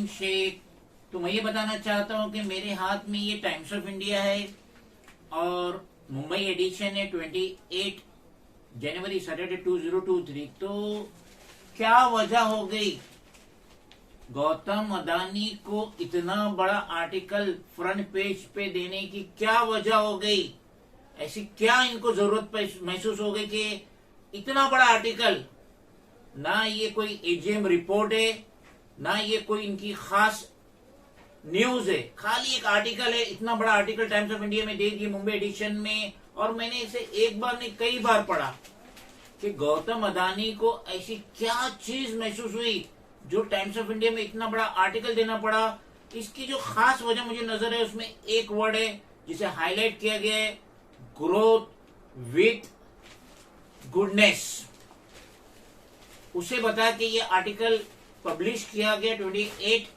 शेख। तो मैं ये बताना चाहता हूँ कि मेरे हाथ में ये टाइम्स ऑफ इंडिया है और मुंबई एडिशन है 28 जनवरी सैटरडे 2023। तो क्या वजह हो गई गौतम अदानी को इतना बड़ा आर्टिकल फ्रंट पेज पे देने की? क्या वजह हो गई? ऐसी क्या इनको जरूरत महसूस हो गई कि इतना बड़ा आर्टिकल? ना ये कोई एजीएम रिपोर्ट है, ना ये कोई इनकी खास न्यूज है, खाली एक आर्टिकल है। इतना बड़ा आर्टिकल टाइम्स ऑफ इंडिया में दे दिए मुंबई एडिशन में, और मैंने इसे एक बार नहीं कई बार पढ़ा कि गौतम अदानी को ऐसी क्या चीज महसूस हुई जो टाइम्स ऑफ इंडिया में इतना बड़ा आर्टिकल देना पड़ा। इसकी जो खास वजह मुझे नजर है उसमें एक वर्ड है जिसे हाईलाइट किया गया है, ग्रोथ विथ गुडनेस। उसे बता के ये आर्टिकल पब्लिश किया गया 28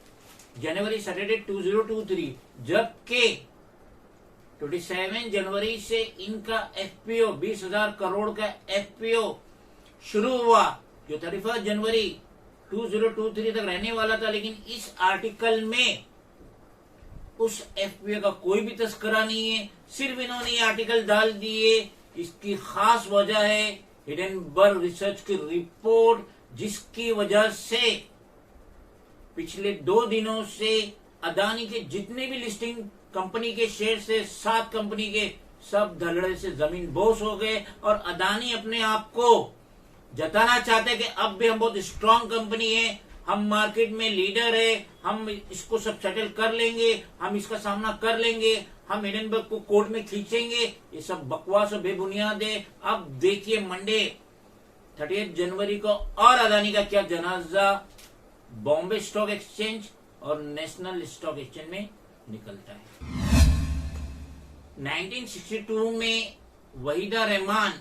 जनवरी सैटरडे 2023, जबकि 27 जनवरी से इनका एफपीओ 20,000 करोड़ का एफपीओ शुरू हुआ जो 31 जनवरी 2023 तक रहने वाला था। लेकिन इस आर्टिकल में उस एफपीओ का कोई भी तस्करा नहीं है, सिर्फ इन्होंने ये आर्टिकल डाल दिए। इसकी खास वजह है हिडेनबर्ग रिसर्च की रिपोर्ट, जिसकी वजह से पिछले 2 दिनों से अदानी के जितने भी लिस्टिंग कंपनी के शेयर से 7 कंपनी के सब धड़ल्ले से जमीन बोस हो गए। और अदानी अपने आप को जताना चाहते कि अब भी हम बहुत स्ट्रांग कंपनी है, हम मार्केट में लीडर है, हम इसको सब सेटल कर लेंगे, हम इसका सामना कर लेंगे, हम हिडेनबर्ग को कोर्ट में खींचेंगे। ये सब बकवास और बेबुनियाद है। अब देखिए मंडे 30 जनवरी को और अदानी का क्या जनाजा बॉम्बे स्टॉक एक्सचेंज और नेशनल स्टॉक एक्सचेंज में निकलता है। 1962 में वहीदा रहमान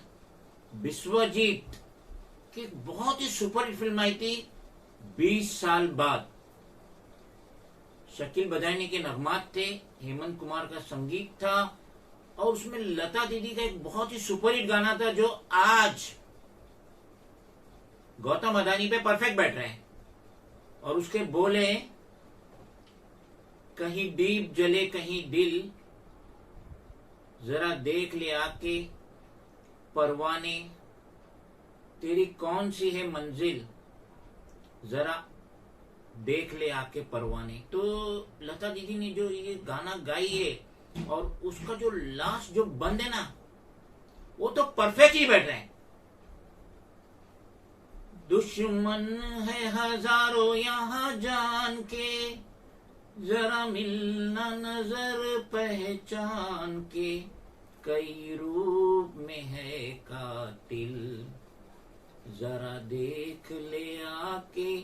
विश्वजीत की बहुत ही सुपर फिल्म आई थी 20 साल बाद। शकील बदायूनी के नगमात थे, हेमंत कुमार का संगीत था, और उसमें लता दीदी का एक बहुत ही सुपरहिट गाना था जो आज गौतम अदानी पे परफेक्ट बैठ रहे हैं। और उसके बोले, कहीं दीप जले कहीं दिल, जरा देख ले आके परवाने, तेरी कौन सी है मंजिल, जरा देख ले आके परवाने। तो लता दीदी ने जो ये गाना गाई है और उसका जो लास्ट जो बंद है ना, वो तो परफेक्ट ही बैठ रहे हैं। दुश्मन है हजारों यहाँ जान के, जरा मिलना नजर पहचान के, कई रूप में है कातिल, जरा देख ले आके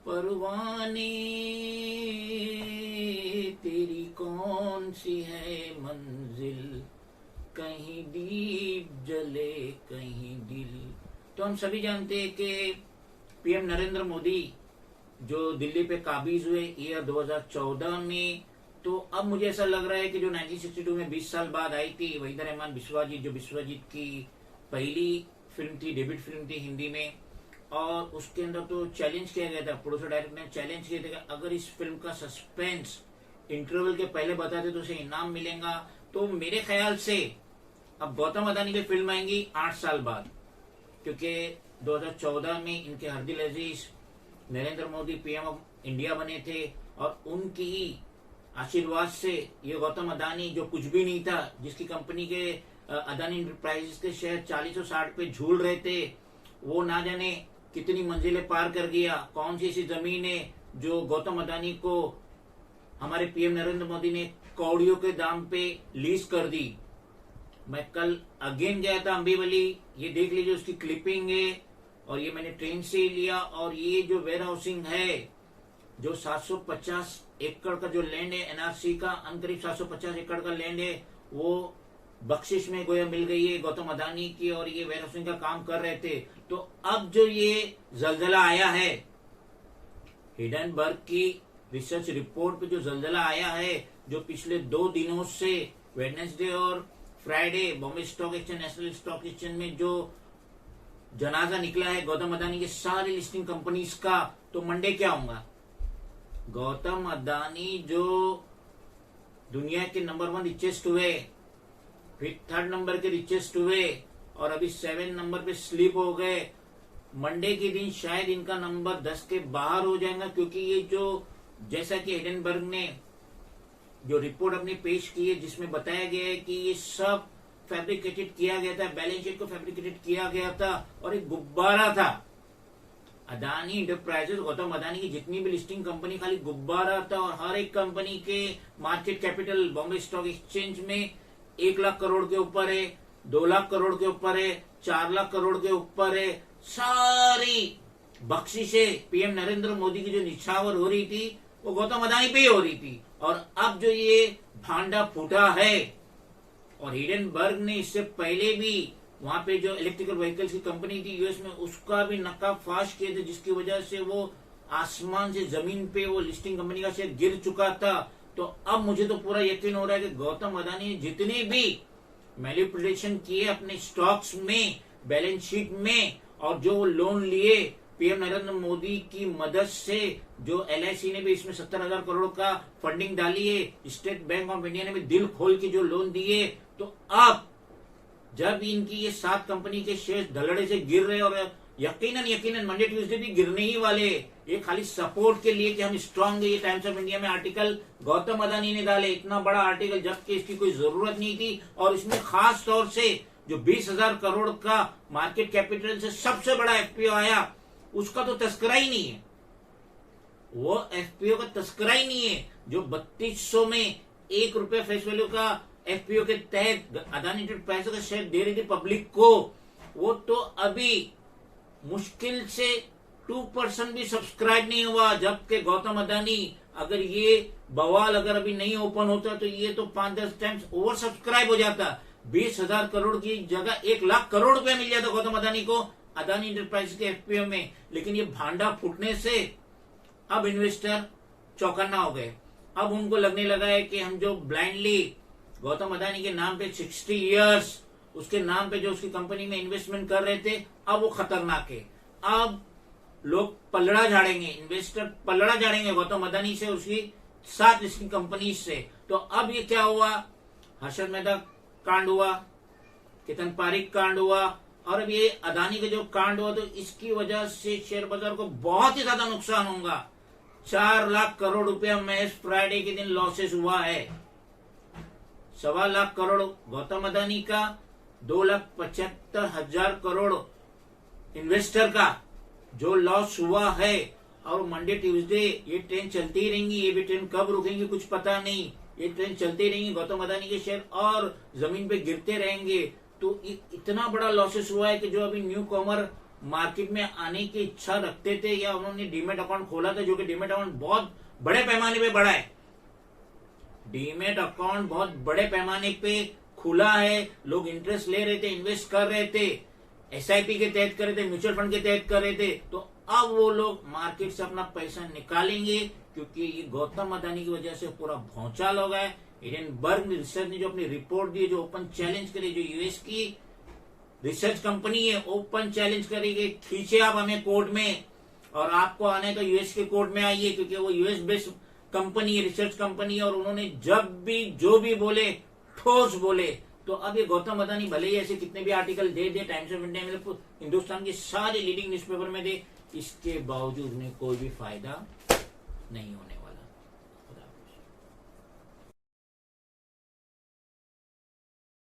परवाने, तेरी कौन सी है मंजिल, कहीं दीप जले कहीं दिल। तो हम सभी जानते हैं कि पीएम नरेंद्र मोदी जो दिल्ली पे काबिज हुए ईयर 2014 में, तो अब मुझे ऐसा लग रहा है कि जो 1962 में 20 साल बाद आई थी वहीदा रहमान विश्वजीत, जो विश्वजीत की पहली फिल्म थी, डेब्यूट फिल्म थी हिंदी में, और उसके अंदर तो चैलेंज किया गया था, प्रोड्यूसर डायरेक्टर ने चैलेंज किया था कि अगर इस फिल्म का सस्पेंस इंटरवल के पहले बताते तो उसे इनाम मिलेगा। तो मेरे ख्याल से अब गौतम अदानी की फिल्म आएंगी 8 साल बाद, क्योंकि 2014 में इनके हरदिल अजीज Narendra Modi PM of India बने थे, और उनकी ही आशीर्वाद से ये गौतम अदानी जो कुछ भी नहीं था, जिसकी कंपनी के अदानी इंटरप्राइजेस के शेयर 40 और 60 पे झूल रहे थे, वो ना जाने कितनी मंजिलें पार कर गया। कौन सी ऐसी जमीन है जो गौतम अदानी को हमारे पीएम नरेंद्र मोदी ने कौड़ियों के दाम पे लीज कर दी। मैं कल अगेन गया था अम्बीवली, ये देख लीजिए उसकी क्लिपिंग है, और ये मैंने ट्रेन से ही लिया। और ये जो वेयर हाउसिंग है, जो 750 एकड़ का जो लैंड है एनआरसी का, करीब 750 एकड़ का लैंड है, वो बख्शिश में गोया मिल गई है गौतम अदानी की, और ये वेयर हाउसिंग का काम कर रहे थे। तो अब जो ये जलजला आया है, हिडेनबर्ग की रिसर्च रिपोर्ट पे जो जलजला आया है, जो पिछले 2 दिनों से वेडनेसडे और Friday Bombay stock exchange, national stock exchange में जो जनाजा निकला है गौतम अदानी के सारी लिस्टिंग कंपनीज का, तो मंडे क्या होगा? गौतम अदानी जो दुनिया के नंबर 1 रिचेस्ट हुए, फिर 3rd नंबर के रिचेस्ट हुए और अभी 7 नंबर पे स्लिप हो गए। मंडे के दिन शायद इनका नंबर 10 के बाहर हो जाएगा, क्योंकि ये जो जैसा कि हिडेनबर्ग ने जो रिपोर्ट अपनी पेश की है जिसमें बताया गया है कि ये सब फैब्रिकेटेड किया गया था, बैलेंस शीट को फैब्रिकेटेड किया गया था और एक गुब्बारा था। अदानी इंटरप्राइजेस, गौतम अदानी की जितनी भी लिस्टिंग कंपनी खाली गुब्बारा था और हर एक कंपनी के market capital Bombay stock exchange में 1 लाख करोड़ के ऊपर है, 2 लाख करोड़ के ऊपर है, 4 लाख करोड़ के ऊपर है। सारी बख्शिशें पीएम नरेंद्र मोदी की जो निछावर हो रही थी वो गौतम अदानी पे ही हो रही थी। और अब जो ये भांडा फूटा है, और हिडेनबर्ग ने इससे पहले भी वहां पे जो इलेक्ट्रिकल व्हीकल्स की कंपनी थी यूएस में, उसका भी नकाबफाश किए थे, जिसकी वजह से वो आसमान से जमीन पे वो लिस्टिंग कंपनी का शेयर गिर चुका था। तो अब मुझे तो पूरा यकीन हो रहा है कि गौतम अदानी ने जितने भी मैनिपुलेशन किए अपने स्टॉक्स में, बैलेंस शीट में, और जो लोन लिए पीएम नरेंद्र मोदी की मदद से, जो एलआईसी ने भी इसमें 70,000 करोड़ का फंडिंग डाली है, स्टेट बैंक ऑफ इंडिया ने भी दिल खोल के जो लोन दिए, तो अब जब इनकी ये 7 कंपनी के शेयर धड़ल्ले से गिर रहे और यकीनन मंडे ट्यूसडे भी गिरने ही वाले, ये खाली सपोर्ट के लिए कि हम स्ट्रांग है। ये टाइम्स ऑफ इंडिया में आर्टिकल गौतम अदानी ने डाले, इतना बड़ा आर्टिकल, जबकि इसकी कोई जरूरत नहीं थी। और इसमें खास तौर से जो 20,000 करोड़ का मार्केट कैपिटल से सबसे बड़ा एफपीओ आया, उसका तो तस्करा ही नहीं है। वो एफपीओ का तस्करा ही नहीं है जो 3200 में ₹1 फेस वैल्यू का एफपीओ के तहत अदानी एंटरप्राइजेस का शेयर दे रही थी पब्लिक को। वो तो अभी मुश्किल से 2% भी सब्सक्राइब नहीं हुआ, जबकि गौतम अदानी अगर ये बवाल अगर अभी नहीं ओपन होता तो ये तो 5-10 टाइम्स ओवर सब्सक्राइब हो जाता। 20,000 करोड़ की जगह 1 लाख करोड़ रुपया मिल जाता गौतम अदानी को अदानी इंटरप्राइज के एफपीओ में। लेकिन ये भांडा फूटने से अब इन्वेस्टर चौकन्ना हो गए। अब उनको लगने लगा है कि हम जो ब्लाइंडली गौतम अदानी के नाम पे 60 इयर्स उसके नाम पे जो उसकी कंपनी में इन्वेस्टमेंट कर रहे थे, अब वो खतरनाक है। अब लोग पलड़ा झाड़ेंगे, इन्वेस्टर पलड़ा झाड़ेंगे गौतम अदानी से, उसकी 7 लिस्टिंग कंपनी से। तो अब ये क्या हुआ, हर्षद मेहता कांड हुआ, केतन पारिक कांड हुआ, और अब ये अदानी का जो कांड हुआ, तो इसकी वजह से शेयर बाजार को बहुत ही ज्यादा नुकसान होगा। 4 लाख करोड़ रुपया महज फ्राइडे के दिन लॉसेस हुआ है। 1.25 लाख करोड़ गौतम अदानी का, 2,75,000 करोड़ इन्वेस्टर का जो लॉस हुआ है। और मंडे ट्यूसडे ये ट्रेन चलती ही रहेंगी, ये भी ट्रेन कब रुकेंगी कुछ पता नहीं, ये ट्रेन चलती रहेंगी, गौतम अदानी के शेयर और जमीन पे गिरते रहेंगे। तो इतना बड़ा लॉसेस हुआ है कि जो अभी न्यू कॉमर मार्केट में आने की इच्छा रखते थे या उन्होंने डीमेट अकाउंट खोला था, जो कि डीमेट अकाउंट बहुत बड़े पैमाने पे बढ़ा है, डीमेट अकाउंट बहुत बड़े पैमाने पे खुला है, लोग इंटरेस्ट ले रहे थे, इन्वेस्ट कर रहे थे, एसआईपी के तहत कर रहे थे, म्यूचुअल फंड के तहत कर रहे थे। तो अब वो लोग मार्केट से अपना पैसा निकालेंगे, क्योंकि ये गौतम अदानी की वजह से पूरा भौचाल हो गया है। हिडेनबर्ग रिसर्च ने जो अपनी रिपोर्ट दी, जो ओपन चैलेंज करी, जो यूएस की रिसर्च कंपनी है, ओपन चैलेंज करेगी, खींचे आप हमें कोर्ट में, और आपको आने तो यूएस के कोर्ट में आइए, क्योंकि वो यूएस बेस्ड कंपनी है, रिसर्च कंपनी है, और उन्होंने जब भी जो भी बोले ठोस बोले। तो अब ये गौतम अदानी भले ही ऐसे कितने भी article they times of India में, हिंदुस्तान के सारे लीडिंग न्यूज़पेपर में दे, इसके बावजूद उन्हें कोई भी फायदा नहीं होने